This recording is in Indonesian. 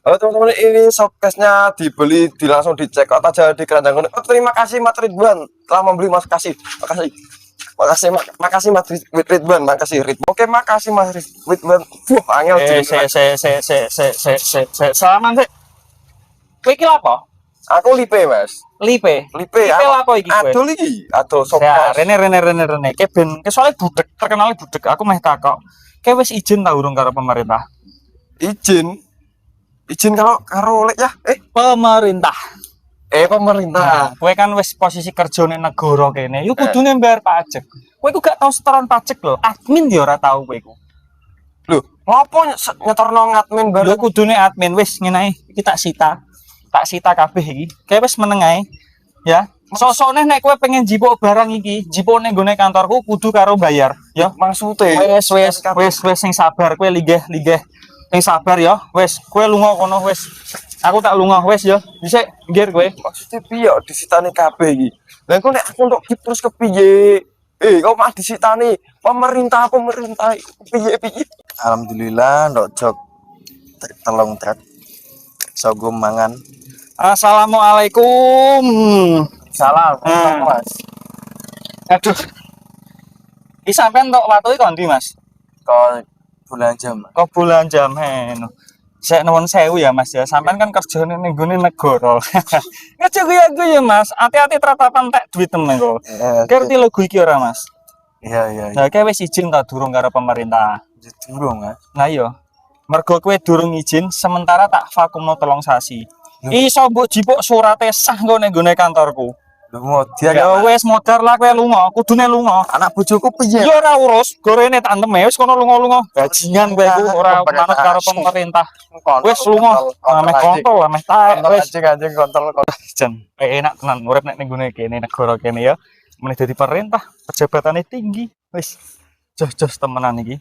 Halo teman-teman, ini shopcase-nya dibeli, langsung dicek out aja di keranjang kuning. Oh, terima kasih Mas Ridwan telah membeli, Mas. Makasih Mas Ridwan, makasih Ridwan. Oke, makasih Mas Ridwan. Angel Salaman sih. Kowe iki lha apa? Aku Lipe, Mas. Lipe. Lipe lha apa iki kowe? Adol iki, adol Ya, shopcase. Rene. Ke ben, ke soalnya budek, terkenal budek. Aku meh takok. Kowe wis izin ta urung karo pemerintah? Izin karo lek ya. Pemerintah. Pemerintah. Kowe kan wis posisi kerja ning negara kene, yo kudune bayar pajak. Kowe iku gak tau setoran pajak lho. Admin yo ora tau kowe iku. Lho, ngopo nyetorno admin baru? Lho kudune admin wis ngene ae. Iki tak sita kabeh iki. Kowe wis meneng ae. Ya. Sosone nek kowe pengen jipuk barang iki, jipuk ning gone kantorku kudu karo bayar, ya. Maksudnya Wis sing sabar, kowe linggih. Sing sabar ya. Wis, kowe lunga kono wis. Aku tak lunga wis ya. Dhisik nggir kowe. maksudnya piye disitani kabeh iki? Lah engko nek aku entuk gift terus kepiye? Kok mah disitani pemerintah piye? Alhamdulillah ndok jok telung truk sogum mangan. Assalamualaikum. Salam, Mas. Aduh. Iki sampean tok watu iki kondi, Mas? Kok bulan jam. Kok bulan jam heno. Sek nuwun sewu ya, Mas ya. Sampean kan kerjane ning gone negara. Ngece gue ya, Mas. Hati-hati teratapan tek duit temen kok. Ngerti logo iki ora, Mas? Iya. Nah, kowe wis izin ta durung karo pemerintah? Durung, Mas. Nah iya. Mergo kowe durung izin, sementara tak vakumno 3 sasi. Iso mbok jipuk surate sah nggo ning gone kantorku. Lho dia Ya wis modar lah kowe lunga, kudune lunga. anak bojoku piye? Ya ora urus, gorene tak anteme wis kono lunga-lunga. Bajingan kowe iku ora manut karo pemerintah. Wis lunga, ameh kontol, ameh taek wis. Anjing kontol. Jan, enak tenan urip nek ning gone kene negara kene ya. Meneh dadi perintah, pejabatane tinggi. Wis jos temenan iki.